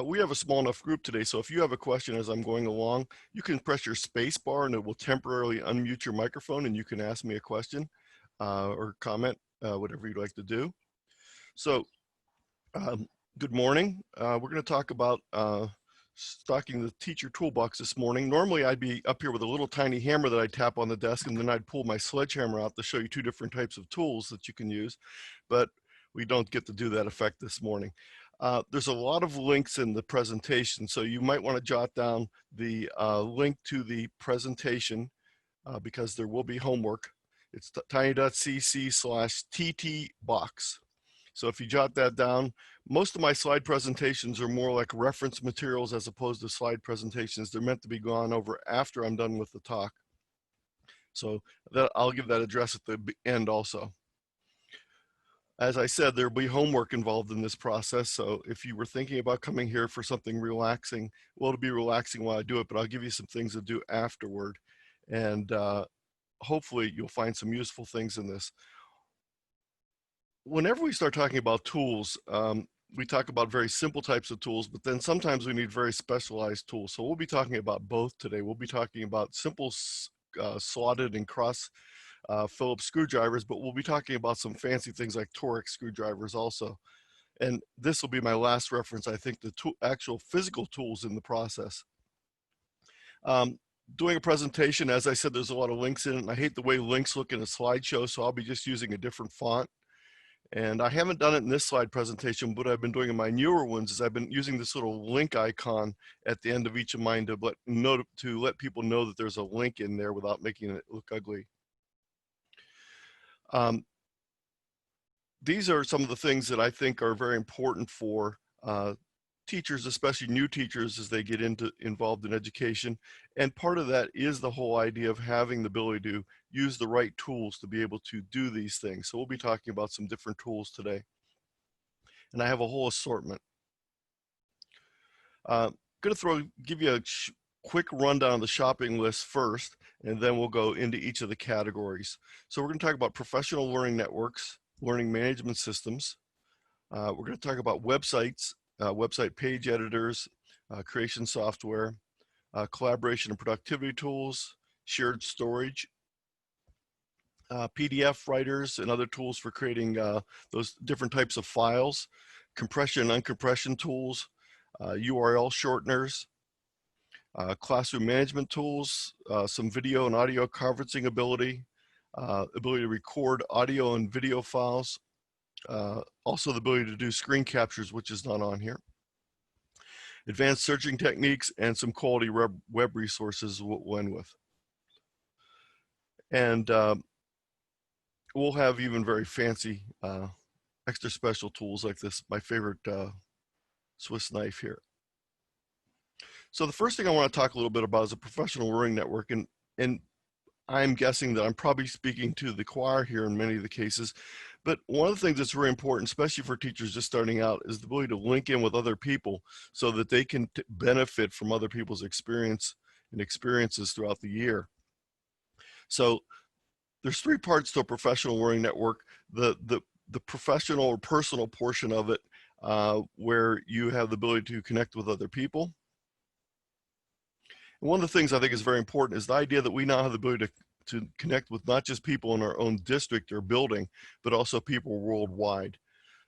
We have a small enough group today, so if you have a question as I'm going along, you can press your space bar and it will temporarily unmute your microphone and you can ask me a question or comment, whatever you'd like to do. So, good morning. We're going to talk about stocking the teacher toolbox this morning. Normally I'd be up here with a little tiny hammer that I'd tap on the desk and then I'd pull my sledgehammer out to show you two different types of tools that you can use, but we don't get to do that effect this morning. There's a lot of links in the presentation, so you might want to jot down the link to the presentation because there will be homework. It's tiny.cc/ttbox. So if you jot that down, most of my slide presentations are more like reference materials as opposed to slide presentations. They're meant to be gone over after I'm done with the talk. So I'll give that address at the end also. As I said, there'll be homework involved in this process. So if you were thinking about coming here for something relaxing, well, it'll be relaxing while I do it, but I'll give you some things to do afterward. And hopefully you'll find some useful things in this. Whenever we start talking about tools, we talk about very simple types of tools, but then sometimes we need very specialized tools. So we'll be talking about both today. We'll be talking about simple slotted and cross Phillips screwdrivers, but we'll be talking about some fancy things like toric screwdrivers also. And this will be my last reference, I think, to actual physical tools in the process. Doing a presentation, as I said, there's a lot of links in it, and I hate the way links look in a slideshow, so I'll be just using a different font. And I haven't done it in this slide presentation, but what I've been doing in my newer ones is I've been using this little link icon at the end of each of mine to let people know that there's a link in there without making it look ugly. These are some of the things that I think are very important for teachers, especially new teachers as they get involved in education. And part of that is the whole idea of having the ability to use the right tools to be able to do these things. So we'll be talking about some different tools today. And I have a whole assortment. I'm going to give you a quick rundown of the shopping list first, and then we'll go into each of the categories. So we're going to talk about professional learning networks, learning management systems. We're going to talk about websites, website page editors, creation software, collaboration and productivity tools, shared storage, PDF writers and other tools for creating those different types of files, compression and uncompression tools, URL shorteners, classroom management tools, some video and audio conferencing ability, ability to record audio and video files, also the ability to do screen captures, which is not on here. Advanced searching techniques and some quality web resources we'll end with. And we'll have even very fancy extra special tools like this, my favorite Swiss knife here. So the first thing I want to talk a little bit about is a professional learning network, and I'm guessing that I'm probably speaking to the choir here in many of the cases, but one of the things that's very important, especially for teachers just starting out, is the ability to link in with other people so that they can benefit from other people's experience and experiences throughout the year. So there's three parts to a professional learning network. The professional or personal portion of it, where you have the ability to connect with other people. And one of the things I think is very important is the idea that we now have the ability to connect with not just people in our own district or building, but also people worldwide.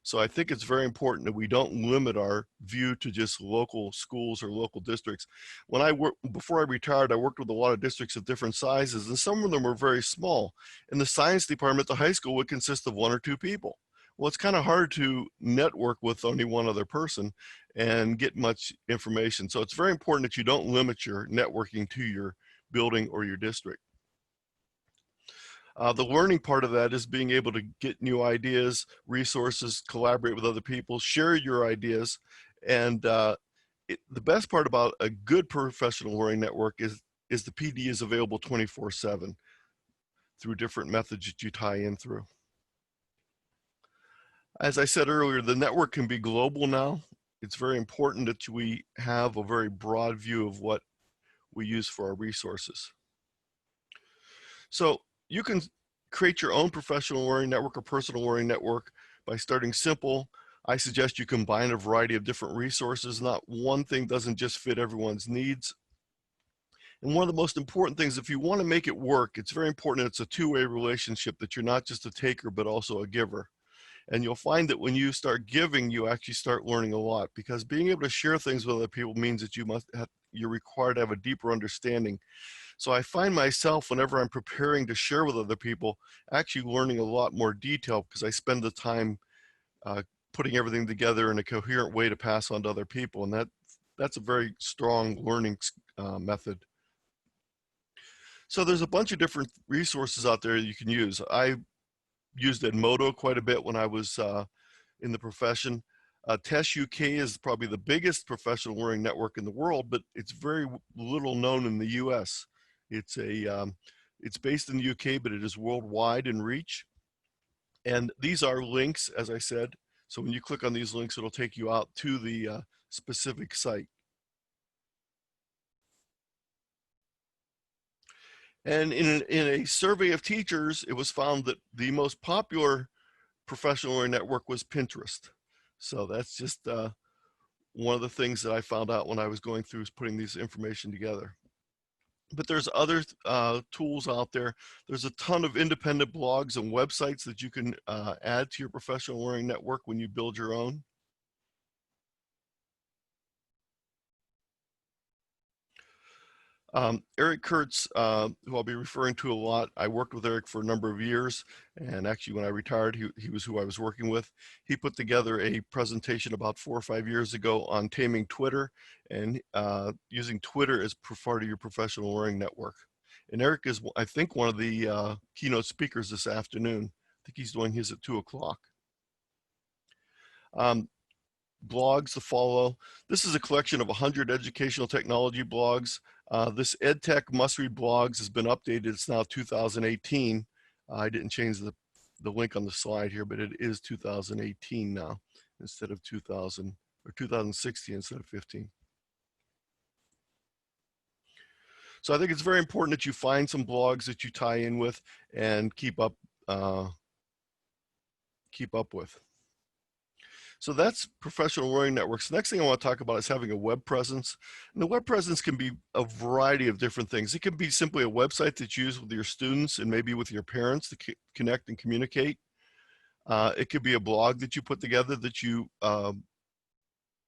So I think it's very important that we don't limit our view to just local schools or local districts. Before I retired, I worked with a lot of districts of different sizes, and some of them were very small. And the science department at the high school would consist of 1 or 2 people. Well, it's kind of hard to network with only one other person and get much information. So it's very important that you don't limit your networking to your building or your district. The learning part of that is being able to get new ideas, resources, collaborate with other people, share your ideas. And the best part about a good professional learning network is the PD is available 24/7 through different methods that you tie in through. As I said earlier, the network can be global now. It's very important that we have a very broad view of what we use for our resources. So you can create your own professional learning network or personal learning network by starting simple. I suggest you combine a variety of different resources. Not one thing doesn't just fit everyone's needs. And one of the most important things, if you want to make it work, it's very important it's a two-way relationship, that you're not just a taker, but also a giver. And you'll find that when you start giving, you actually start learning a lot, because being able to share things with other people means that you're required to have a deeper understanding. So I find myself, whenever I'm preparing to share with other people, actually learning a lot more detail, because I spend the time putting everything together in a coherent way to pass on to other people. And that's a very strong learning method. So there's a bunch of different resources out there you can use. I used Edmodo quite a bit when I was in the profession. Test UK is probably the biggest professional learning network in the world, but it's very little known in the US. It's based in the UK, but it is worldwide in reach. And these are links, as I said. So when you click on these links, it'll take you out to the specific site. And in a survey of teachers, it was found that the most popular professional learning network was Pinterest. So that's just one of the things that I found out when I was going through putting these information together. But there's other tools out there. There's a ton of independent blogs and websites that you can add to your professional learning network when you build your own. Eric Kurtz, who I'll be referring to a lot, I worked with Eric for a number of years, and actually when I retired, he was who I was working with. He put together a presentation about 4 or 5 years ago on taming Twitter and using Twitter as part of your professional learning network. And Eric is, I think, one of the keynote speakers this afternoon. I think he's doing his at 2 o'clock. Blogs to follow. This is a collection of 100 educational technology blogs. This EdTech must-read blogs has been updated. It's now 2018. I didn't change the link on the slide here, but it is 2018 now instead of 2000 or 2016 instead of 15. So I think it's very important that you find some blogs that you tie in with and keep up with. So that's professional learning networks. The next thing I want to talk about is having a web presence. And the web presence can be a variety of different things. It can be simply a website that you use with your students and maybe with your parents to connect and communicate. It could be a blog that you put together that you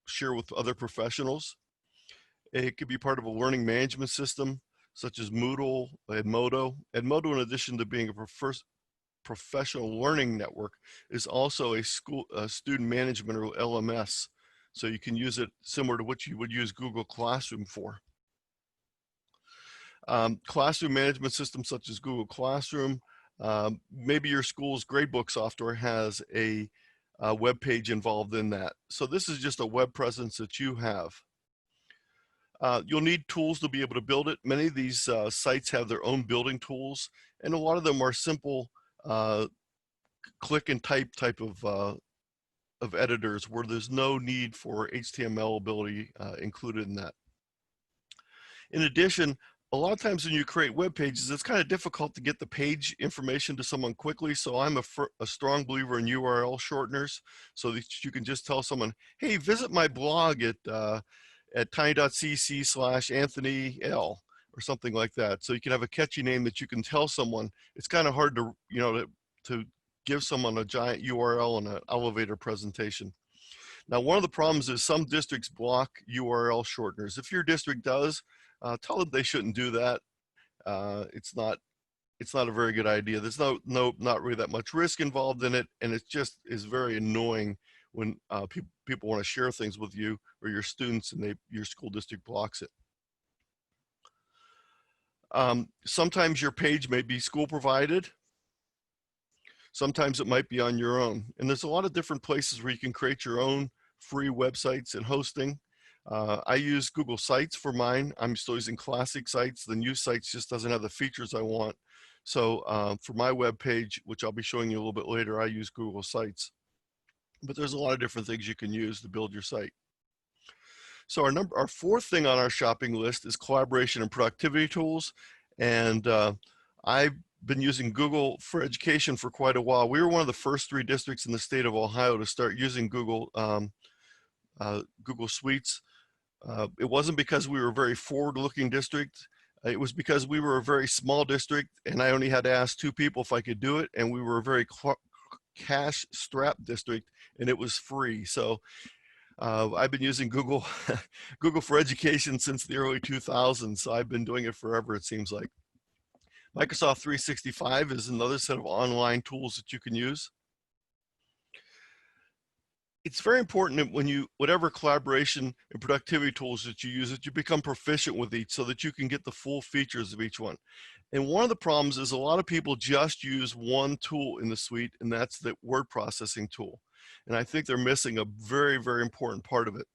share with other professionals. It could be part of a learning management system, such as Moodle, Edmodo. Edmodo, in addition to being a professional learning network, is also a student management or LMS. So you can use it similar to what you would use Google Classroom for. Classroom management systems such as Google Classroom. Maybe your school's gradebook software has a web page involved in that. So this is just a web presence that you have. You'll need tools to be able to build it. Many of these sites have their own building tools, and a lot of them are simple click and type of editors where there's no need for HTML ability included in that. In addition, a lot of times when you create web pages, it's kind of difficult to get the page information to someone quickly. So I'm a strong believer in URL shorteners, so that you can just tell someone, hey, visit my blog at tiny.cc/Anthony L, or something like that. So you can have a catchy name that you can tell someone. It's kind of hard to, to give someone a giant URL and an elevator presentation. Now, one of the problems is some districts block URL shorteners. If your district does, tell them they shouldn't do that. It's not a very good idea. There's not really that much risk involved in it, and it just is very annoying when people want to share things with you or your students and your school district blocks it. Sometimes your page may be school provided. Sometimes it might be on your own. And there's a lot of different places where you can create your own free websites and hosting. I use Google Sites for mine. I'm still using classic sites. The new sites just doesn't have the features I want. So for my web page, which I'll be showing you a little bit later, I use Google Sites. But there's a lot of different things you can use to build your site. So our fourth thing on our shopping list is collaboration and productivity tools. And I been using Google for Education for quite a while. We were one of the first 3 districts in the state of Ohio to start using Google Google Suites. It wasn't because we were a very forward-looking district. It was because we were a very small district, and I only had to ask 2 people if I could do it, and we were a very cash-strapped district, and it was free. So I've been using Google Google for Education since the early 2000s. So I've been doing it forever, it seems like. Microsoft 365 is another set of online tools that you can use. It's very important that when you, whatever collaboration and productivity tools that you use, that you become proficient with each so that you can get the full features of each one. And one of the problems is a lot of people just use one tool in the suite, and that's the word processing tool. And I think they're missing a very, very important part of it.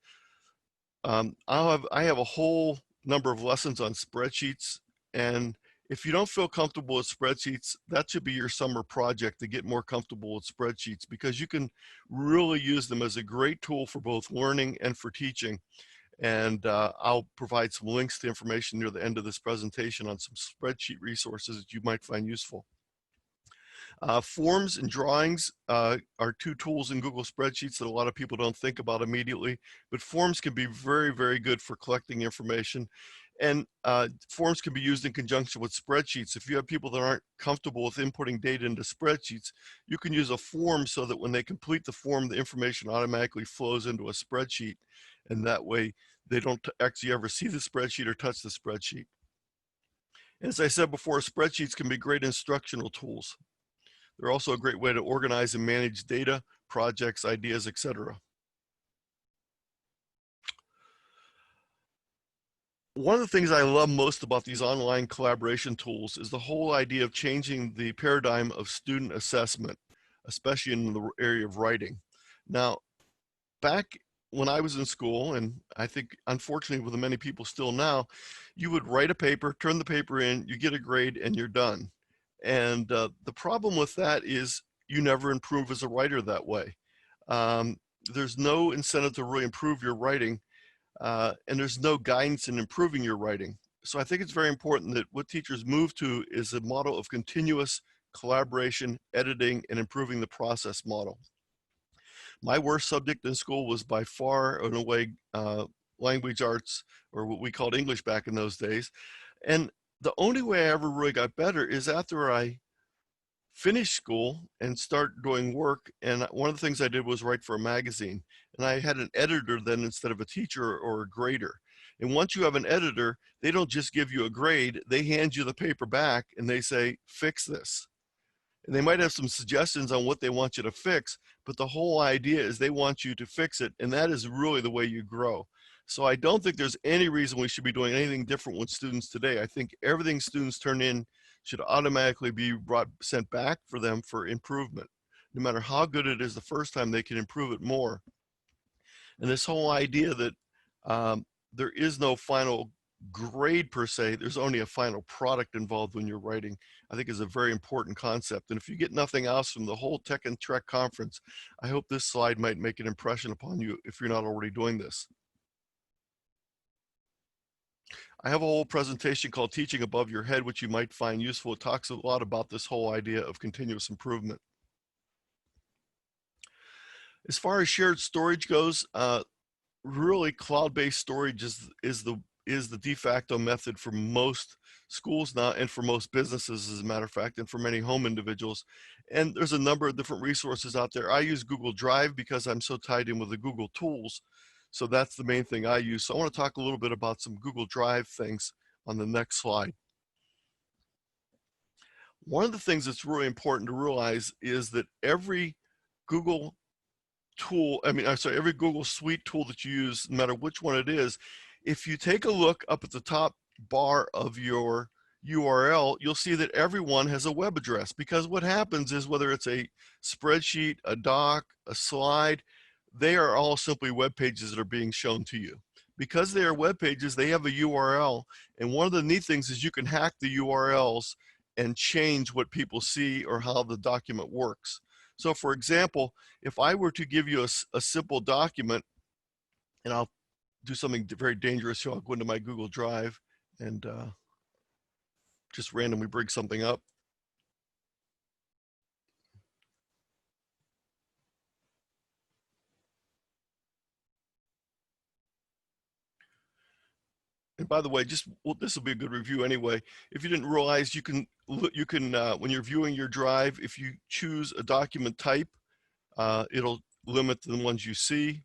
I have a whole number of lessons on spreadsheets, and if you don't feel comfortable with spreadsheets, that should be your summer project to get more comfortable with spreadsheets, because you can really use them as a great tool for both learning and for teaching. And I'll provide some links to information near the end of this presentation on some spreadsheet resources that you might find useful. Forms and drawings are 2 tools in Google Spreadsheets that a lot of people don't think about immediately, but forms can be very, very good for collecting information. And forms can be used in conjunction with spreadsheets. If you have people that aren't comfortable with inputting data into spreadsheets, you can use a form so that when they complete the form, the information automatically flows into a spreadsheet. And that way they don't actually ever see the spreadsheet or touch the spreadsheet. And as I said before, spreadsheets can be great instructional tools. They're also a great way to organize and manage data, projects, ideas, etc. One of the things I love most about these online collaboration tools is the whole idea of changing the paradigm of student assessment, especially in the area of writing. Now, back when I was in school, and I think unfortunately with many people still now, you would write a paper, turn the paper in, you get a grade, and you're done. And the problem with that is you never improve as a writer that way. There's no incentive to really improve your writing, and there's no guidance in improving your writing. So I think it's very important that what teachers move to is a model of continuous collaboration, editing, and improving the process model. My worst subject in school was by far and away language arts, or what we called English back in those days. And the only way I ever really got better is after I finished school and start doing work. And one of the things I did was write for a magazine. And I had an editor then instead of a teacher or a grader. And once you have an editor, they don't just give you a grade, they hand you the paper back and they say, fix this. And they might have some suggestions on what they want you to fix, but the whole idea is they want you to fix it, and that is really the way you grow. So I don't think there's any reason we should be doing anything different with students today. I think everything students turn in should automatically be sent back for them for improvement. No matter how good it is the first time, they can improve it more. And this whole idea that there is no final grade per se, there's only a final product involved when you're writing, I think is a very important concept. And if you get nothing else from the whole Tech and Trek conference, I hope this slide might make an impression upon you if you're not already doing this. I have a whole presentation called Teaching Above Your Head, which you might find useful. It talks a lot about this whole idea of continuous improvement. As far as shared storage goes, really cloud-based storage is the de facto method for most schools now, and for most businesses, as a matter of fact, and for many home individuals. And there's a number of different resources out there. I use Google Drive because I'm so tied in with the Google tools. So that's the main thing I use. So I want to talk a little bit about some Google Drive things on the next slide. One of the things that's really important to realize is that every Google tool, every Google Suite tool that you use, no matter which one it is, if you take a look up at the top bar of your URL, you'll see that everyone has a web address, because what happens is, whether it's a spreadsheet, a doc, a slide, they are all simply web pages that are being shown to you. Because they are web pages, they have a URL, and one of the neat things is you can hack the URLs and change what people see or how the document works. So for example, if I were to give you a simple document, and I'll do something very dangerous here, I'll go into my Google Drive and just randomly bring something up. And by the way, this will be a good review anyway. If you didn't realize, you can when you're viewing your drive, if you choose a document type, it'll limit the ones you see.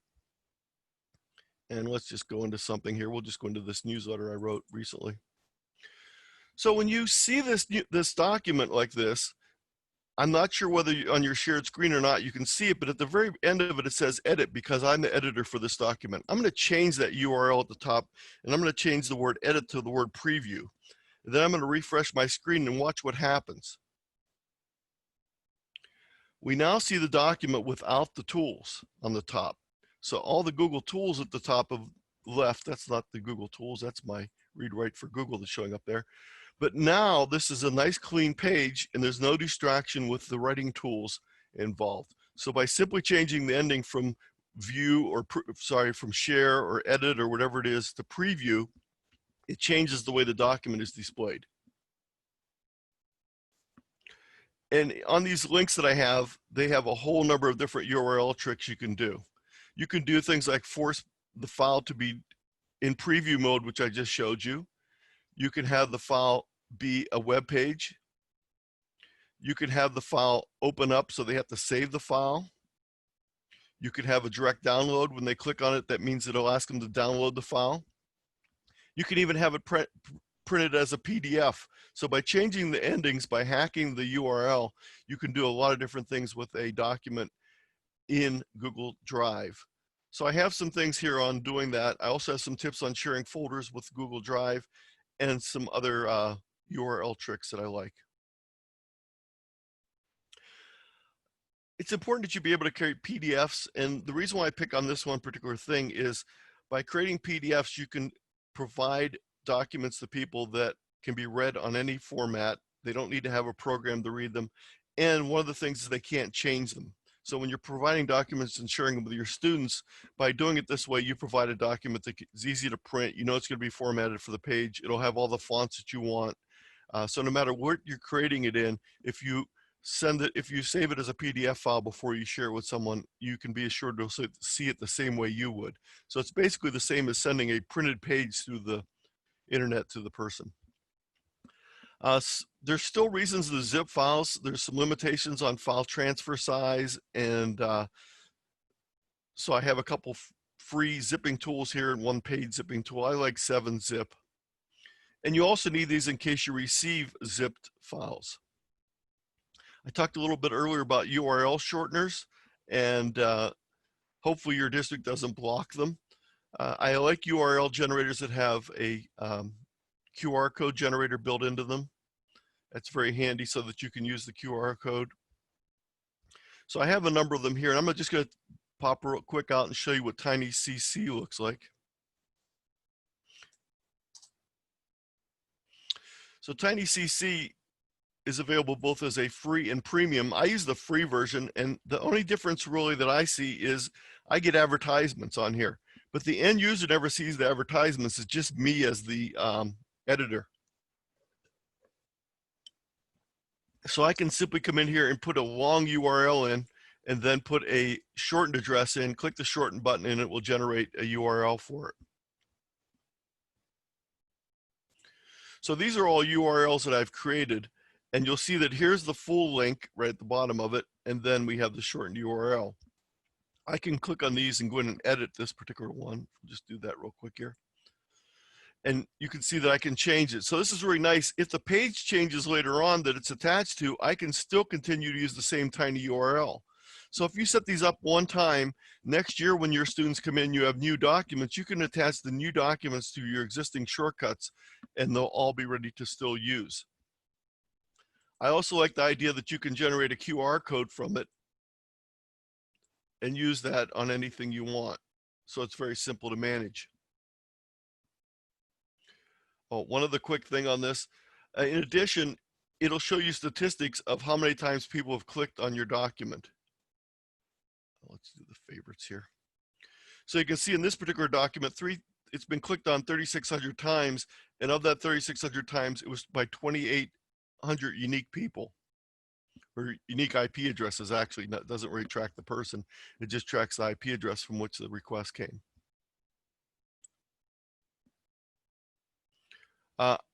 And let's just go into something here. We'll just go into this newsletter I wrote recently. So when you see this document like this, I'm not sure whether on your shared screen or not you can see it, but at the very end of it, it says edit because I'm the editor for this document. I'm going to change that URL at the top, and I'm going to change the word edit to the word preview. And then I'm going to refresh my screen and watch what happens. We now see the document without the tools on the top. So all the Google tools at the top of left, that's not the Google tools, that's my read write for Google that's showing up there. But now this is a nice clean page and there's no distraction with the writing tools involved. So by simply changing the ending from view or from share or edit or whatever it is to preview, it changes the way the document is displayed. And on these links that I have, they have a whole number of different URL tricks you can do. You can do things like force the file to be in preview mode, which I just showed you. You can have the file be a web page. You can have the file open up so they have to save the file. You could have a direct download. When they click on it, that means it'll ask them to download the file. You can even have it printed as a PDF. So by changing the endings, by hacking the URL, you can do a lot of different things with a document in Google Drive. So I have some things here on doing that. I also have some tips on sharing folders with Google Drive and some other URL tricks that I like. It's important that you be able to create PDFs, and the reason why I pick on this one particular thing is by creating PDFs, you can provide documents to people that can be read on any format. They don't need to have a program to read them. And one of the things is they can't change them. So when you're providing documents and sharing them with your students, by doing it this way, you provide a document that is easy to print. You know it's going to be formatted for the page. It'll have all the fonts that you want. So no matter what you're creating it in, if you save it as a PDF file before you share it with someone, you can be assured to see it the same way you would. So it's basically the same as sending a printed page through the internet to the person. There's still reasons to zip files. There's some limitations on file transfer size, and so I have a couple free zipping tools here and one paid zipping tool. I like 7-zip. And you also need these in case you receive zipped files. I talked a little bit earlier about URL shorteners, and hopefully your district doesn't block them. I like URL generators that have a QR code generator built into them. That's very handy so that you can use the QR code. So I have a number of them here, and I'm just going to pop real quick out and show you what tiny.cc looks like. So tiny.cc is available both as a free and premium. I use the free version, and the only difference really that I see is I get advertisements on here, but the end user never sees the advertisements. It's just me as the editor. So I can simply come in here and put a long URL in and then put a shortened address in, click the shorten button, and it will generate a URL for it. So these are all URLs that I've created, and you'll see that here's the full link right at the bottom of it, and then we have the shortened URL. I can click on these and go in and edit this particular one. I'll just do that real quick here. And you can see that I can change it. So this is really nice. If the page changes later on that it's attached to, I can still continue to use the same tiny URL. So if you set these up one time, next year when your students come in, you have new documents, you can attach the new documents to your existing shortcuts and they'll all be ready to still use. I also like the idea that you can generate a QR code from it and use that on anything you want. So it's very simple to manage. Oh, one other quick thing on this. In addition, it'll show you statistics of how many times people have clicked on your document. Let's do the favorites here. So you can see in this particular document, it's been clicked on 3,600 times, and of that 3,600 times, it was by 2,800 unique people, or unique IP addresses. Actually, it doesn't really track the person. It just tracks the IP address from which the request came.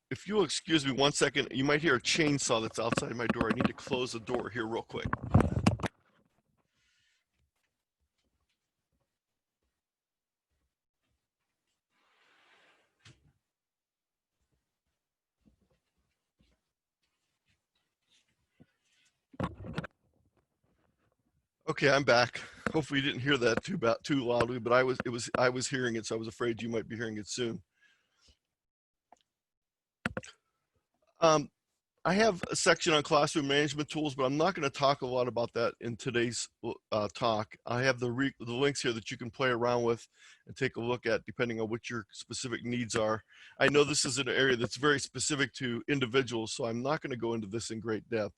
If you'll excuse me 1 second, you might hear a chainsaw that's outside my door. I need to close the door here real quick. Okay, I'm back. Hopefully you didn't hear that too loudly, but I was hearing it, so I was afraid you might be hearing it soon. I have a section on classroom management tools, but I'm not going to talk a lot about that in today's talk. I have the links here that you can play around with and take a look at depending on what your specific needs are. I know this is an area that's very specific to individuals, so I'm not going to go into this in great depth.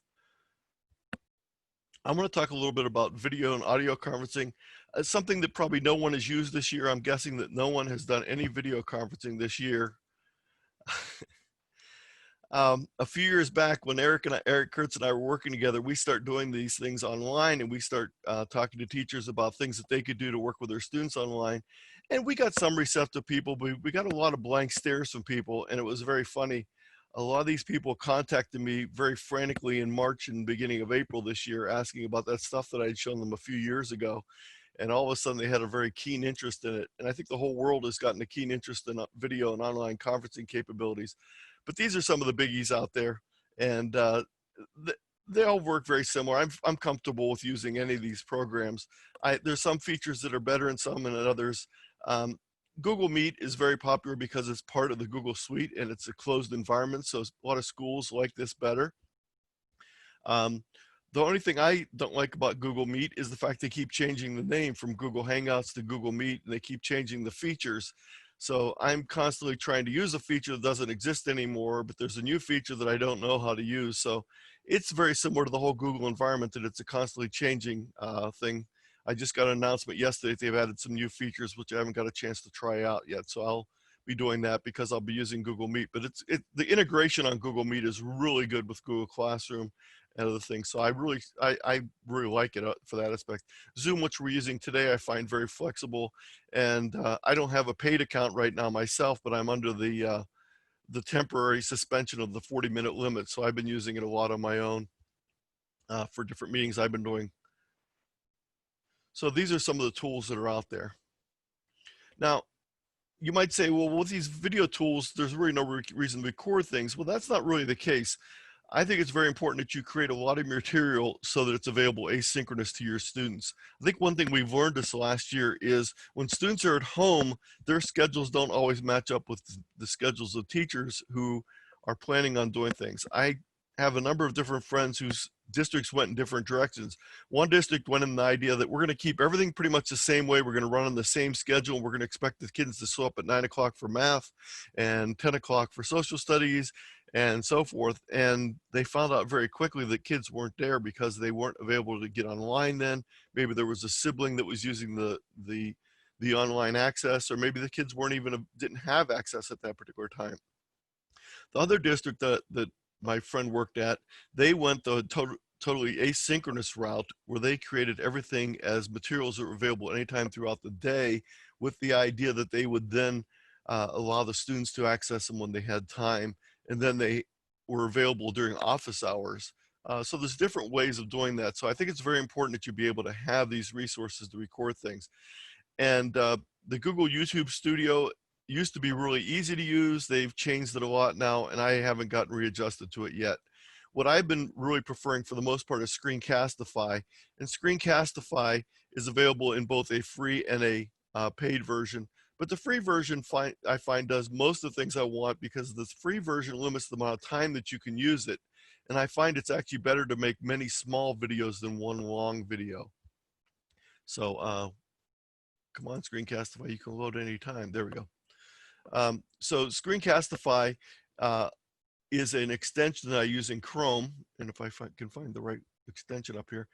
I'm going to talk a little bit about video and audio conferencing. It's something that probably no one has used this year. I'm guessing that no one has done any video conferencing this year. A few years back when Eric Kurtz and I were working together, we start doing these things online, and we start talking to teachers about things that they could do to work with their students online. And we got some receptive people, but we got a lot of blank stares from people, and it was very funny. A lot of these people contacted me very frantically in March and beginning of April this year, asking about that stuff that I had shown them a few years ago. And all of a sudden they had a very keen interest in it. And I think the whole world has gotten a keen interest in video and online conferencing capabilities. But these are some of the biggies out there, and they all work very similar. I'm comfortable with using any of these programs. There's some features that are better in some and in others. Google Meet is very popular because it's part of the Google Suite and it's a closed environment, so a lot of schools like this better. The only thing I don't like about Google Meet is the fact they keep changing the name from Google Hangouts to Google Meet, and they keep changing the features. So I'm constantly trying to use a feature that doesn't exist anymore, but there's a new feature that I don't know how to use. So it's very similar to the whole Google environment, that it's a constantly changing thing. I just got an announcement yesterday that they've added some new features, which I haven't got a chance to try out yet. So I'll be doing that because I'll be using Google Meet. But the integration on Google Meet is really good with Google Classroom and other things. So I really like it for that aspect. Zoom, which we're using today, I find very flexible. And I don't have a paid account right now myself, but I'm under the temporary suspension of the 40-minute limit. So I've been using it a lot on my own for different meetings I've been doing. So these are some of the tools that are out there. Now, you might say, well, with these video tools, there's really no reason to record things. Well, that's not really the case. I think it's very important that you create a lot of material so that it's available asynchronous to your students. I think one thing we've learned this last year is when students are at home, their schedules don't always match up with the schedules of teachers who are planning on doing things. I have a number of different friends whose districts went in different directions. One district went in the idea that we're going to keep everything pretty much the same way. We're going to run on the same schedule. We're going to expect the kids to show up at 9 o'clock for math and 10 o'clock for social studies and so forth. And they found out very quickly that kids weren't there because they weren't available to get online then. Maybe there was a sibling that was using the online access, or maybe the kids didn't have access at that particular time. The other district that my friend worked at, they went the totally asynchronous route where they created everything as materials that were available anytime throughout the day, with the idea that they would then allow the students to access them when they had time, and then they were available during office hours. So there's different ways of doing that. So I think it's very important that you be able to have these resources to record things. And the Google YouTube Studio used to be really easy to use. They've changed it a lot now, and I haven't gotten readjusted to it yet. What I've been really preferring for the most part is Screencastify. And Screencastify is available in both a free and a paid version. But the free version I find does most of the things I want, because the free version limits the amount of time that you can use it. And I find it's actually better to make many small videos than one long video. So come on, Screencastify, you can load any time. There we go. So Screencastify is an extension that I use in Chrome, and if I can find the right extension up here.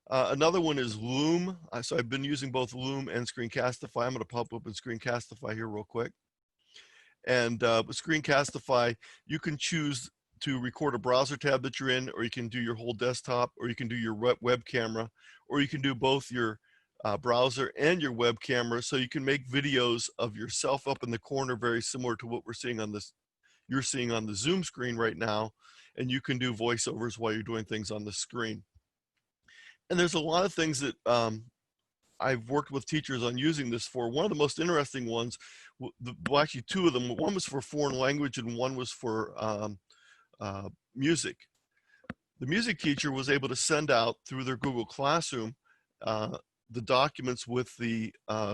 Another one is Loom. So I've been using both Loom and Screencastify. I'm going to pop up in Screencastify here real quick. And with Screencastify, you can choose to record a browser tab that you're in, or you can do your whole desktop, or you can do your web camera, or you can do both your browser and your web camera. So you can make videos of yourself up in the corner, very similar to what we're seeing on this you're seeing on the Zoom screen right now, and you can do voiceovers while you're doing things on the screen. And there's a lot of things that I've worked with teachers on using this for. One of the most interesting ones, well, actually two of them, one was for foreign language and one was for music. The music teacher was able to send out through their Google Classroom the documents with the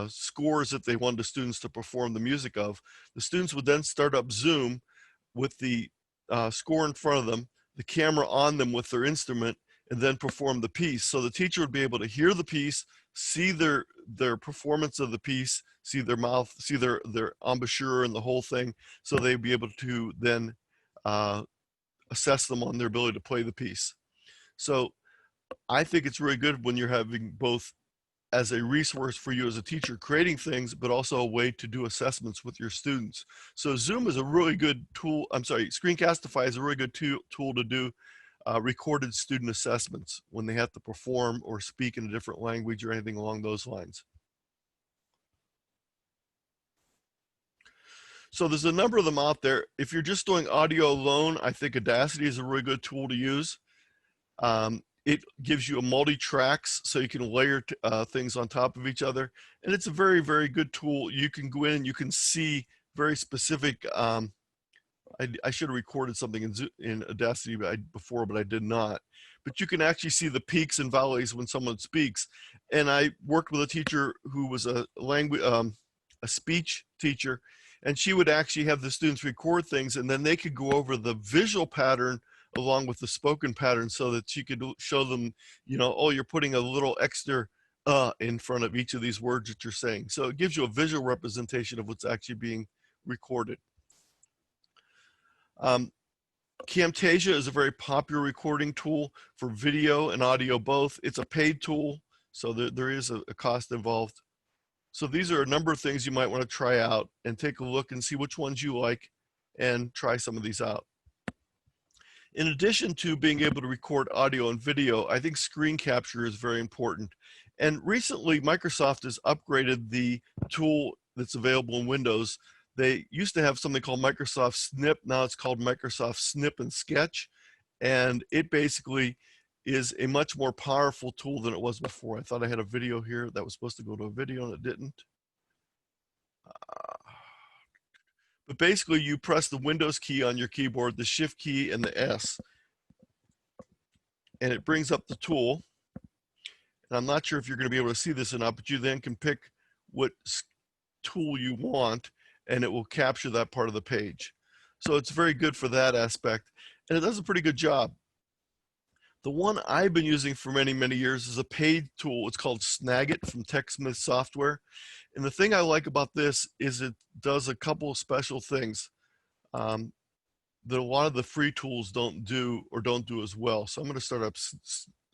scores that they wanted the students to perform the music of. The students would then start up Zoom with the score in front of them, the camera on them with their instrument, and then perform the piece. So the teacher would be able to hear the piece, see their performance of the piece, see their mouth, see their embouchure and the whole thing, so they'd be able to then assess them on their ability to play the piece. So I think it's really good when you're having both as a resource for you as a teacher creating things, but also a way to do assessments with your students. So Zoom is a really good tool. I'm sorry, Screencastify is a really good tool to do recorded student assessments when they have to perform or speak in a different language or anything along those lines. So there's a number of them out there. If you're just doing audio alone, I think Audacity is a really good tool to use. It gives you a multi-tracks so you can layer things on top of each other. And it's a very, very good tool. You can go in and you can see very specific, I should have recorded something in Audacity before, but I did not. But you can actually see the peaks and valleys when someone speaks. And I worked with a teacher who was a speech teacher, and she would actually have the students record things, and then they could go over the visual pattern along with the spoken pattern so that she could show them, you know, oh, you're putting a little extra in front of each of these words that you're saying. So it gives you a visual representation of what's actually being recorded. Camtasia is a very popular recording tool for video and audio both. It's a paid tool, so there is a cost involved. So these are a number of things you might want to try out and take a look and see which ones you like and try some of these out. In addition to being able to record audio and video, I think screen capture is very important. And recently, Microsoft has upgraded the tool that's available in Windows. They used to have something called Microsoft Snip. Now it's called Microsoft Snip and Sketch. And it basically is a much more powerful tool than it was before. I thought I had a video here that was supposed to go to a video and it didn't. But basically you press the Windows key on your keyboard, the Shift key and the S, and it brings up the tool. And I'm not sure if you're going to be able to see this or not, but you then can pick what tool you want and it will capture that part of the page. So it's very good for that aspect. And it does a pretty good job. The one I've been using for many, many years is a paid tool. It's called Snagit from TechSmith Software. And the thing I like about this is it does a couple of special things that a lot of the free tools don't do or don't do as well. So I'm going to start up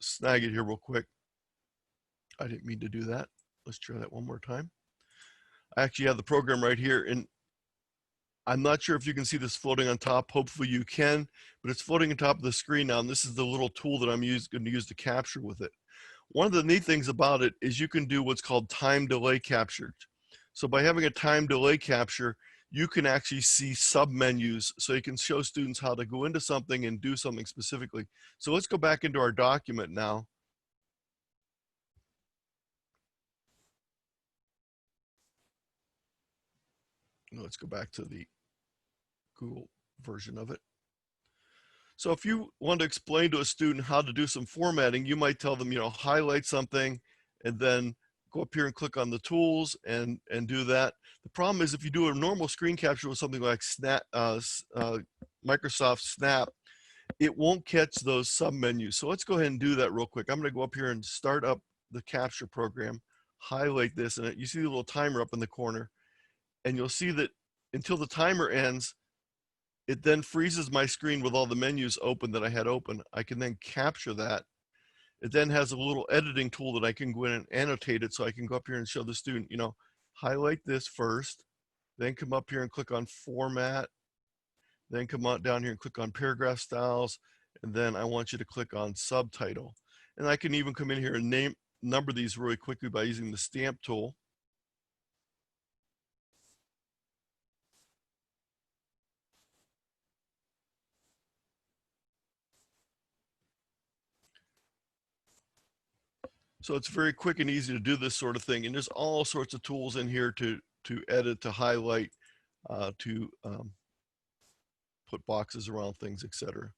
Snagit here real quick. I didn't mean to do that. Let's try that one more time. I actually have the program right here, and I'm not sure if you can see this floating on top. Hopefully you can, but it's floating on top of the screen now, and this is the little tool that I'm going to use to capture with it. One of the neat things about it is you can do what's called time delay capture. So by having a time delay capture, you can actually see submenus, so you can show students how to go into something and do something specifically. So let's go back into our document now. Let's go back to the Google version of it. So if you want to explain to a student how to do some formatting, you might tell them, you know, highlight something and then go up here and click on the tools and do that. The problem is if you do a normal screen capture with something like Microsoft Snap, it won't catch those submenus. So let's go ahead and do that real quick. I'm going to go up here and start up the capture program, highlight this, and you see the little timer up in the corner. And you'll see that until the timer ends, it then freezes my screen with all the menus open that I had open. I can then capture that. It then has a little editing tool that I can go in and annotate it, so I can go up here and show the student, you know, highlight this first, then come up here and click on format, then come on down here and click on paragraph styles, and then I want you to click on subtitle. And I can even come in here and number these really quickly by using the stamp tool. So it's very quick and easy to do this sort of thing. And there's all sorts of tools in here to edit, to highlight, to put boxes around things, etc.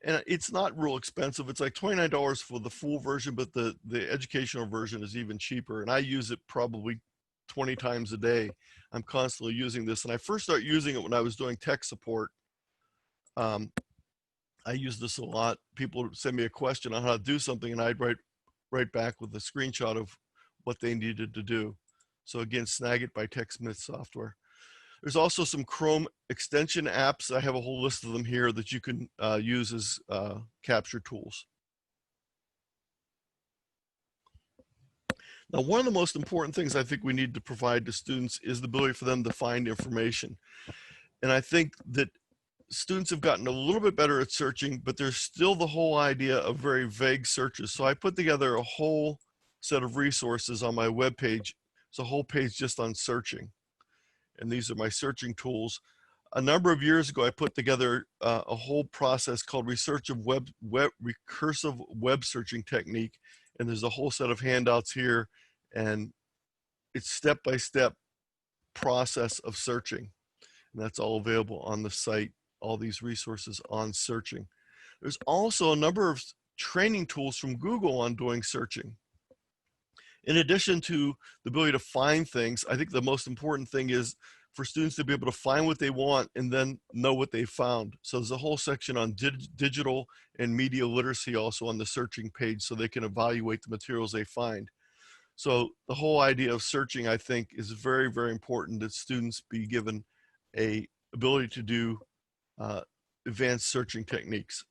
And it's not real expensive. It's like $29 for the full version, but the educational version is even cheaper. And I use it probably 20 times a day. I'm constantly using this. And I first started using it when I was doing tech support. I use this a lot. People would send me a question on how to do something, and I'd write back with a screenshot of what they needed to do. So again, Snagit by TechSmith software. There's also some Chrome extension apps. I have a whole list of them here that you can use as capture tools. Now, one of the most important things I think we need to provide to students is the ability for them to find information. And I think that students have gotten a little bit better at searching, but there's still the whole idea of very vague searches. So I put together a whole set of resources on my webpage. It's a whole page just on searching. And these are my searching tools. A number of years ago, I put together a whole process called recursive web searching technique. And there's a whole set of handouts here, and it's step-by-step process of searching. And that's all available on the site, all these resources on searching. There's also a number of training tools from Google on doing searching. In addition to the ability to find things, I think the most important thing is for students to be able to find what they want and then know what they found. So there's a whole section on digital and media literacy also on the searching page, so they can evaluate the materials they find. So the whole idea of searching, I think, is very, very important that students be given a ability to do advanced searching techniques.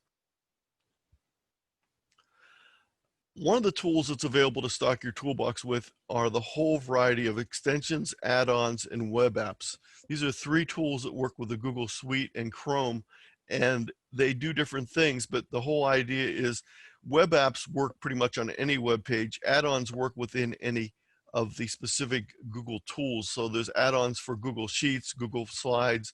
One of the tools that's available to stock your toolbox with are the whole variety of extensions, add-ons, and web apps. These are 3 tools that work with the Google Suite and Chrome, and they do different things, but the whole idea is web apps work pretty much on any web page. Add-ons work within any of the specific Google tools. So there's add-ons for Google Sheets, Google Slides,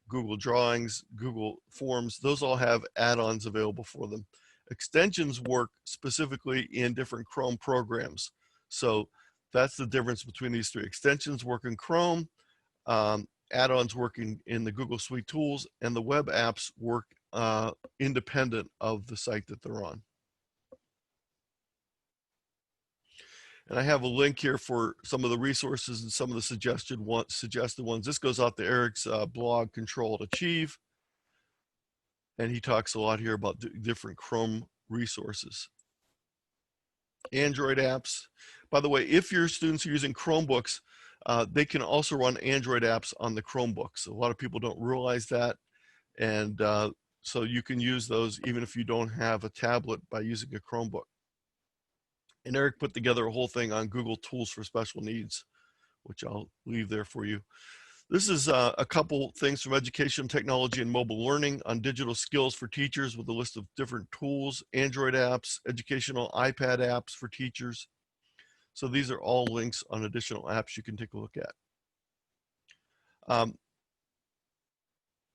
Google Drawings, Google Forms. Those all have add-ons available for them. Extensions work specifically in different Chrome programs. So that's the difference between these 3. Extensions work in Chrome, add-ons work in the Google Suite tools, and the web apps work independent of the site that they're on. And I have a link here for some of the resources and some of the suggested ones. This goes out to Eric's blog, Control to Achieve. And he talks a lot here about different Chrome resources. Android apps. By the way, if your students are using Chromebooks, they can also run Android apps on the Chromebooks. A lot of people don't realize that. And so you can use those even if you don't have a tablet by using a Chromebook. And Eric put together a whole thing on Google Tools for Special Needs, which I'll leave there for you. This is a couple things from Education Technology and Mobile Learning on digital skills for teachers with a list of different tools, Android apps, educational iPad apps for teachers. So these are all links on additional apps you can take a look at.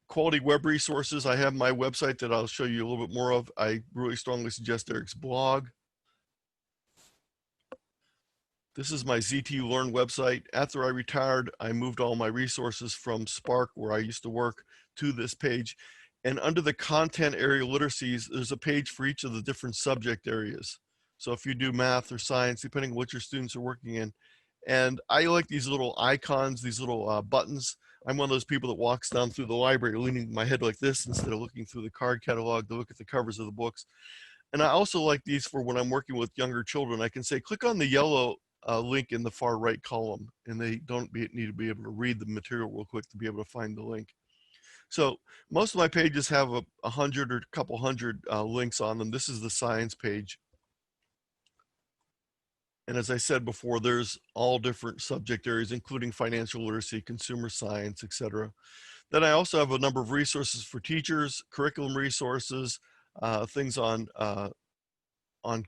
Quality web resources. I have my website that I'll show you a little bit more of. I really strongly suggest Eric's blog. This is my ZT Learn website. After I retired, I moved all my resources from Spark, where I used to work, to this page. And under the content area literacies, there's a page for each of the different subject areas. So if you do math or science, depending on what your students are working in. And I like these little icons, these little buttons. I'm one of those people that walks down through the library leaning my head like this instead of looking through the card catalog to look at the covers of the books. And I also like these for when I'm working with younger children. I can say, click on the yellow link in the far right column, and they don't need to be able to read the material real quick to be able to find the link. So most of my pages have 100 or a couple hundred links on them. This is the science page. And as I said before, there's all different subject areas, including financial literacy, consumer science, etc. Then I also have a number of resources for teachers, curriculum resources, things on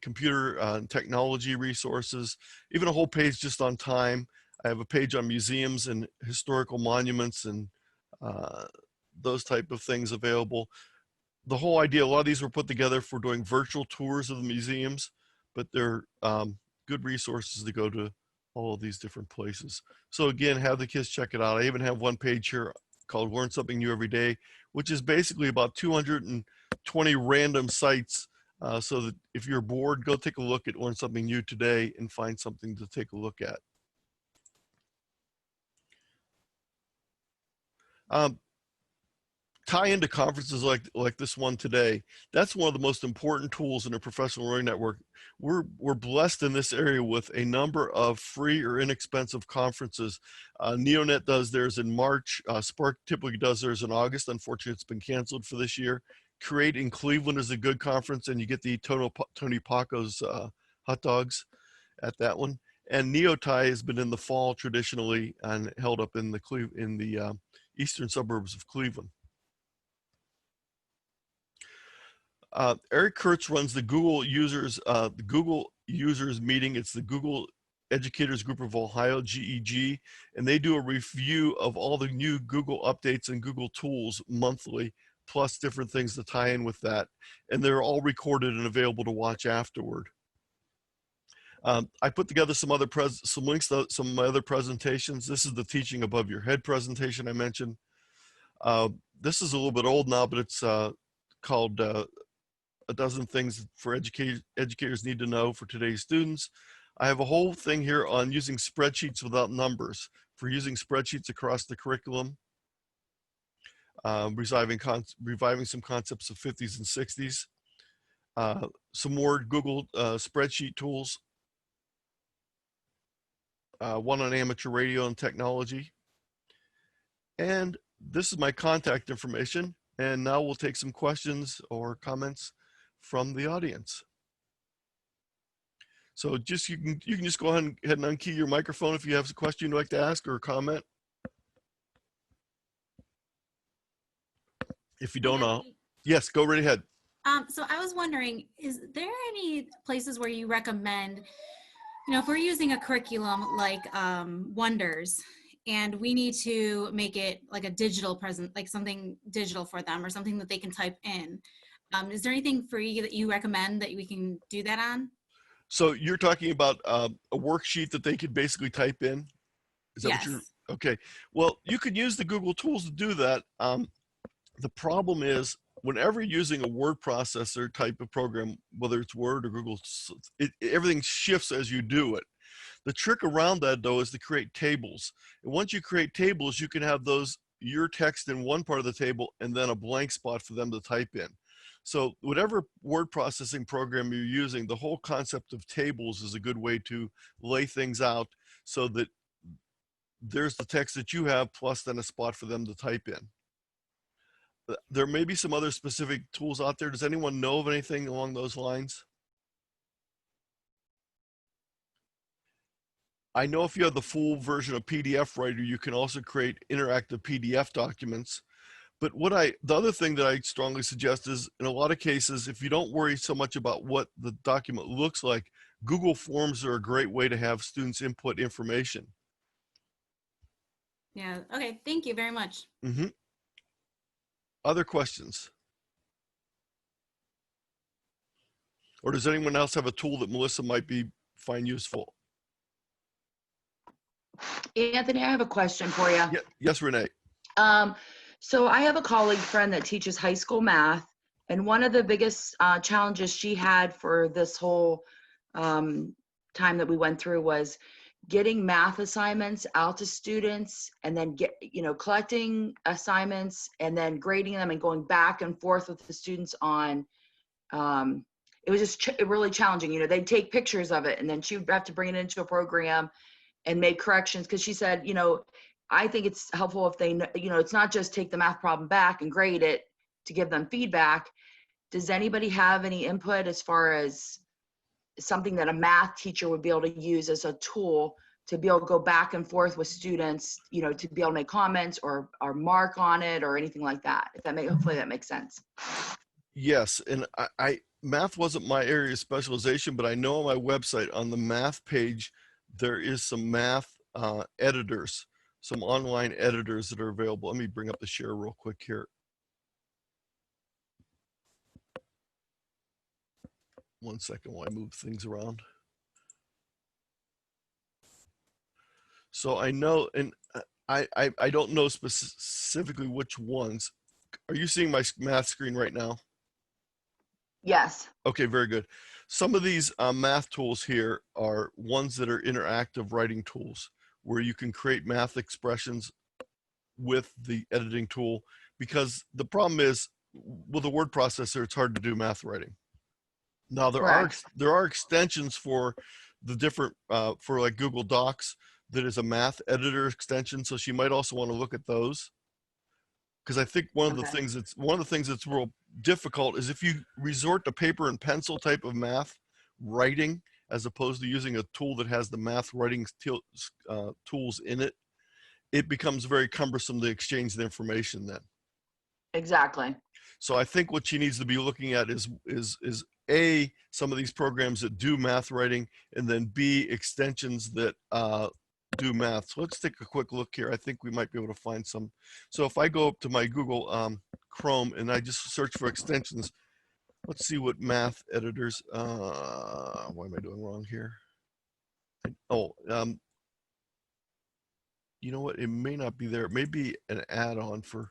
computer and technology resources, even a whole page just on time. I have a page on museums and historical monuments and those type of things available. The whole idea, a lot of these were put together for doing virtual tours of the museums, but they're good resources to go to all of these different places. So again, have the kids check it out. I even have one page here called Learn Something New Every Day, which is basically about 220 random sites. So that if you're bored, go take a look at Learn Something New today and find something to take a look at. Tie into conferences like this one today. That's one of the most important tools in a professional learning network. We're blessed in this area with a number of free or inexpensive conferences. Neonet does theirs in March. Spark typically does theirs in August. Unfortunately, it's been canceled for this year. Create in Cleveland is a good conference, and you get the Tony Paco's hot dogs at that one. And NeoTie has been in the fall traditionally and held up in the eastern suburbs of Cleveland. Eric Kurtz runs the Google users meeting. It's the Google Educators Group of Ohio, GEG, and they do a review of all the new Google updates and Google tools monthly, plus different things to tie in with that. And they're all recorded and available to watch afterward. I put together some links to some of my other presentations. This is the Teaching Above Your Head presentation I mentioned. This is a little bit old now, but it's called a dozen things for educators need to know for today's students. I have a whole thing here on using spreadsheets without numbers, for using spreadsheets across the curriculum, reviving some concepts of 50s and 60s, some more Google spreadsheet tools, one on amateur radio and technology. And this is my contact information. And now we'll take some questions or comments from the audience. So just you can just go ahead and unkey your microphone if you have a question you'd like to ask or a comment. If you don't, yes, go right ahead. So I was wondering, is there any places where you recommend, if we're using a curriculum like Wonders, and we need to make it like a digital present, like something digital for them or something that they can type in. Is there anything free that you recommend that we can do that on? So you're talking about a worksheet that they could basically type in? Is that yes. what you're, okay. Well, you could use the Google tools to do that. The problem is whenever you're using a word processor type of program, whether it's Word or Google, everything shifts as you do it. The trick around that, though, is to create tables. And once you create tables, you can have your text in one part of the table and then a blank spot for them to type in. So whatever word processing program you're using, the whole concept of tables is a good way to lay things out so that there's the text that you have plus then a spot for them to type in. There may be some other specific tools out there. Does anyone know of anything along those lines? I know if you have the full version of PDF Writer, you can also create interactive PDF documents. But the other thing that I strongly suggest is, in a lot of cases, if you don't worry so much about what the document looks like, Google Forms are a great way to have students input information. Yeah, okay, thank you very much. Mm-hmm. Other questions? Or does anyone else have a tool that Melissa might find useful? Anthony, I have a question for you. Yeah, yes, Renee. So I have a colleague friend that teaches high school math, and one of the biggest challenges she had for this whole time that we went through was getting math assignments out to students, and then collecting assignments and then grading them and going back and forth with the students on. It was just really challenging. They'd take pictures of it, and then she would have to bring it into a program and make corrections, because she said, I think it's helpful if they, it's not just take the math problem back and grade it to give them feedback. Does anybody have any input as far as something that a math teacher would be able to use as a tool to be able to go back and forth with students, to be able to make comments or mark on it or anything like that? Hopefully that makes sense. Yes, and math wasn't my area of specialization, but I know on my website on the math page, there is some math editors, some online editors that are available. Let me bring up the share real quick here. One second while I move things around. So I know, and I don't know specifically which ones. Are you seeing my math screen right now? Yes. Okay, very good. Some of these math tools here are ones that are interactive writing tools where you can create math expressions with the editing tool, because the problem is with a word processor, it's hard to do math writing. Now Correct. there are extensions for the different for like Google Docs that is a math editor extension, so she might also want to look at those, because I think one of the Okay. things that's real difficult is if you resort to paper and pencil type of math writing as opposed to using a tool that has the math writing tools in it, it becomes very cumbersome to exchange the information then. Exactly. So I think what she needs to be looking at is A, some of these programs that do math writing, and then B, extensions that do math. So let's take a quick look here. I think we might be able to find some. So if I go up to my Google Chrome and I just search for extensions, let's see what math editors, what am I doing wrong here? Oh, you know what? It may not be there. It may be an add-on for,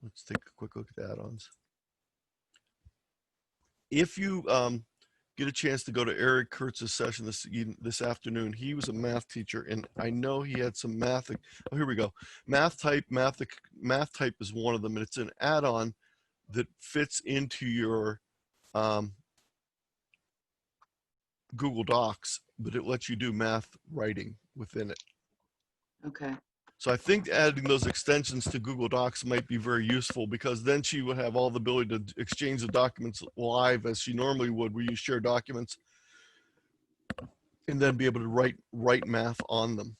let's take a quick look at the add-ons. If you get a chance to go to Eric Kurtz's session this afternoon, he was a math teacher, and I know he had some math. Oh, here we go. Math type is one of them, and it's an add-on that fits into your Google Docs, but it lets you do math writing within it. Okay. So I think adding those extensions to Google Docs might be very useful, because then she would have all the ability to exchange the documents live as she normally would, where you share documents, and then be able to write math on them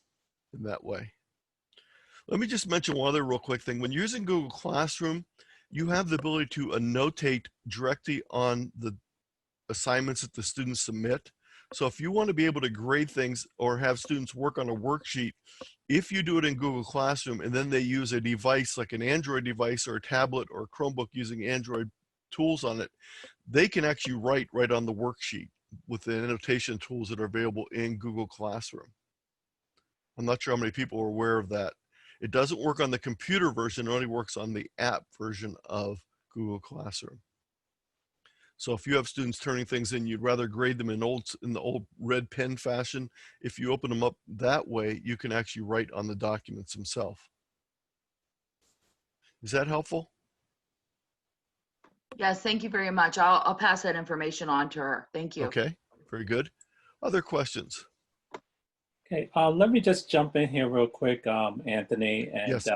in that way. Let me just mention one other real quick thing. When you're using Google Classroom, you have the ability to annotate directly on the assignments that the students submit. So if you want to be able to grade things or have students work on a worksheet, if you do it in Google Classroom and then they use a device like an Android device or a tablet or a Chromebook using Android tools on it, they can actually write right on the worksheet with the annotation tools that are available in Google Classroom. I'm not sure how many people are aware of that. It doesn't work on the computer version, it only works on the app version of Google Classroom. So if you have students turning things in, you'd rather grade them in the old red pen fashion. If you open them up that way, you can actually write on the documents themselves. Is that helpful? Yes, thank you very much. I'll pass that information on to her. Thank you. Okay, very good. Other questions? Okay, let me just jump in here real quick, Anthony, and Yes.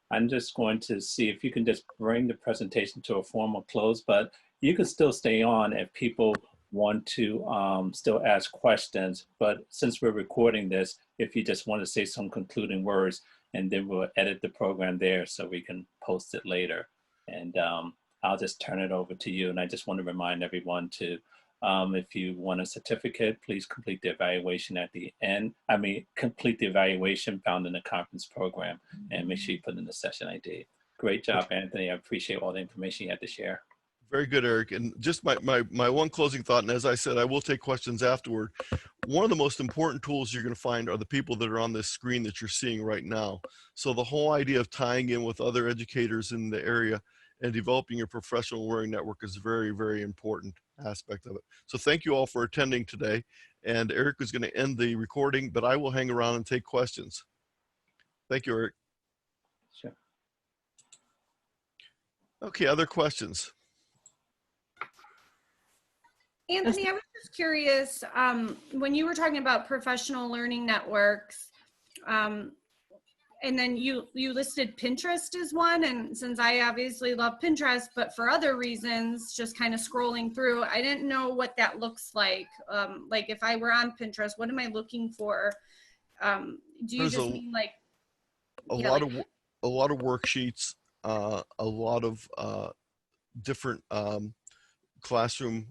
I'm just going to see if you can just bring the presentation to a formal close, but you can still stay on if people want to still ask questions. But since we're recording this, if you just want to say some concluding words, and then we'll edit the program there so we can post it later. And I'll just turn it over to you. And I just want to remind everyone to, if you want a certificate, please complete the evaluation at the end. Complete the evaluation found in the conference program, and make sure you put in the session ID. Great job, Anthony. I appreciate all the information you had to share. Very good, Eric. And just my one closing thought, and as I said, I will take questions afterward. One of the most important tools you're going to find are the people that are on this screen that you're seeing right now. So the whole idea of tying in with other educators in the area and developing your professional learning network is a very, very important aspect of it. So thank you all for attending today. And Eric is going to end the recording, but I will hang around and take questions. Thank you, Eric. Sure. Okay, other questions? Anthony, I was just curious, when you were talking about professional learning networks, and then you listed Pinterest as one, and since I obviously love Pinterest, but for other reasons, just kind of scrolling through, I didn't know what that looks like. Like if I were on Pinterest, what am I looking for? Do you just mean like a lot of worksheets, a lot of different classroom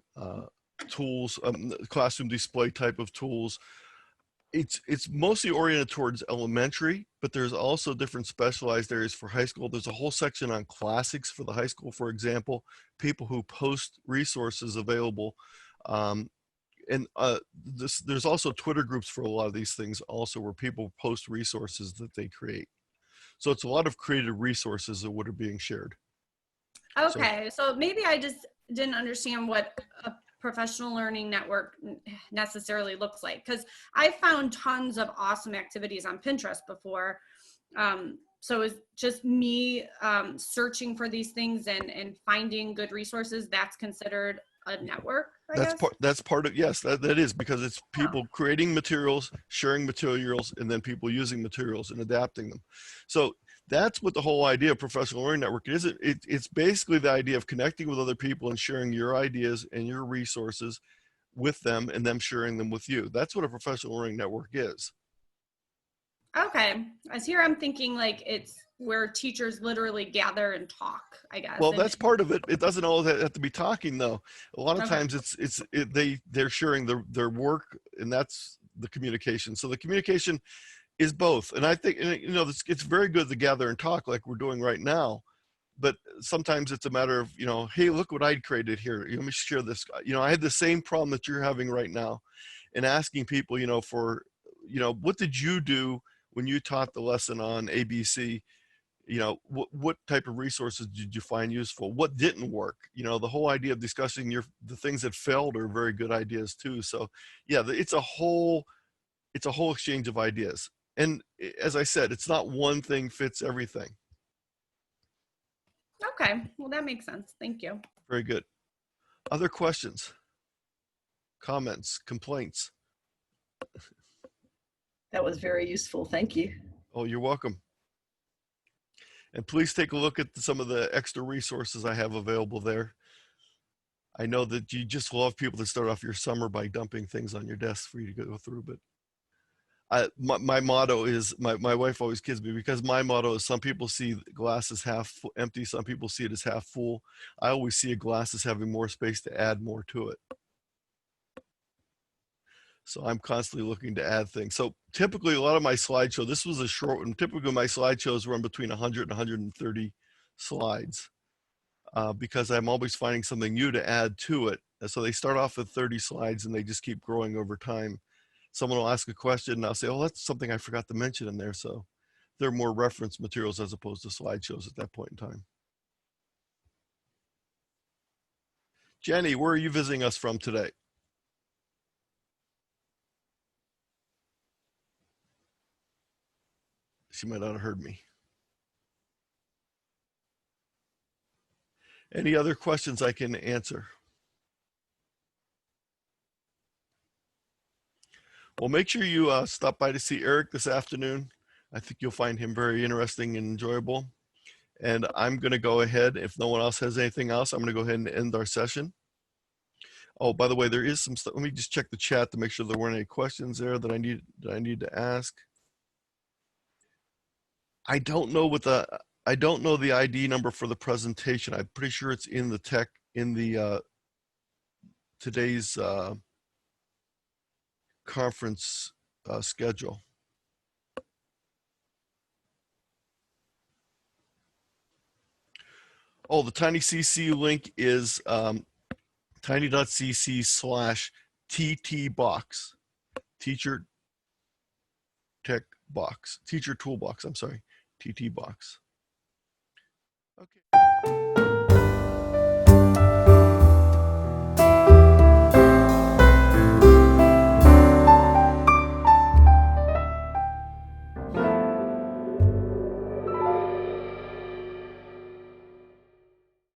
tools, classroom display type of tools. It's mostly oriented towards elementary, but there's also different specialized areas for high school. There's a whole section on classics for the high school, for example, people who post resources available. And there's also Twitter groups for a lot of these things also, where people post resources that they create. So it's a lot of created resources that are being shared. Okay, so maybe I just didn't understand what a professional learning network necessarily looks like, because I found tons of awesome activities on Pinterest before. So it's just me searching for these things and finding good resources. That's considered a network, I guess? That's part of, yes, that is, because it's people creating materials, sharing materials, and then people using materials and adapting them. So that's what the whole idea of professional learning network is. It's basically the idea of connecting with other people and sharing your ideas and your resources with them, and them sharing them with you. That's what a professional learning network is. Okay, as here I'm thinking like it's where teachers literally gather and talk, I guess. Well, and that's part of it. It doesn't always have to be talking, though. A lot of Okay. times they're sharing their work, and that's the communication. So the communication is both. And I think, you know, it's very good to gather and talk like we're doing right now. But sometimes it's a matter of, you know, hey, look what I created here. Let me share this. You know, I had the same problem that you're having right now, and asking people, you know, for, you know, what did you do when you taught the lesson on ABC? You know, what type of resources did you find useful? What didn't work? You know, the whole idea of discussing the things that failed are very good ideas too. So yeah, it's a whole exchange of ideas. And as I said, it's not one thing fits everything. Okay, well, that makes sense. Thank you. Very good. Other questions, comments, complaints? That was very useful. Thank you. Oh, you're welcome. And please take a look at some of the extra resources I have available there. I know that you just love people to start off your summer by dumping things on your desk for you to go through, but my motto is, my wife always kids me, because my motto is, some people see the glass as half empty, some people see it as half full. I always see a glass as having more space to add more to it. So I'm constantly looking to add things. So typically a lot of my slideshow, this was a short one. Typically my slideshows run between 100 and 130 slides because I'm always finding something new to add to it. And so they start off with 30 slides and they just keep growing over time. Someone will ask a question and I'll say, oh, that's something I forgot to mention in there. So they're more reference materials as opposed to slideshows at that point in time. Jenny, where are you visiting us from today? She might not have heard me. Any other questions I can answer? Well, make sure you stop by to see Eric this afternoon. I think you'll find him very interesting and enjoyable. And I'm going to go ahead, if no one else has anything else, I'm going to go ahead and end our session. Oh, by the way, there is some stuff. Let me just check the chat to make sure there weren't any questions there that I need to ask. I don't know the ID number for the presentation. I'm pretty sure it's in the today's conference schedule. Oh, the tiny.cc link is tiny.cc/ttbox, teacher tech box, teacher toolbox, I'm sorry, ttbox. Okay.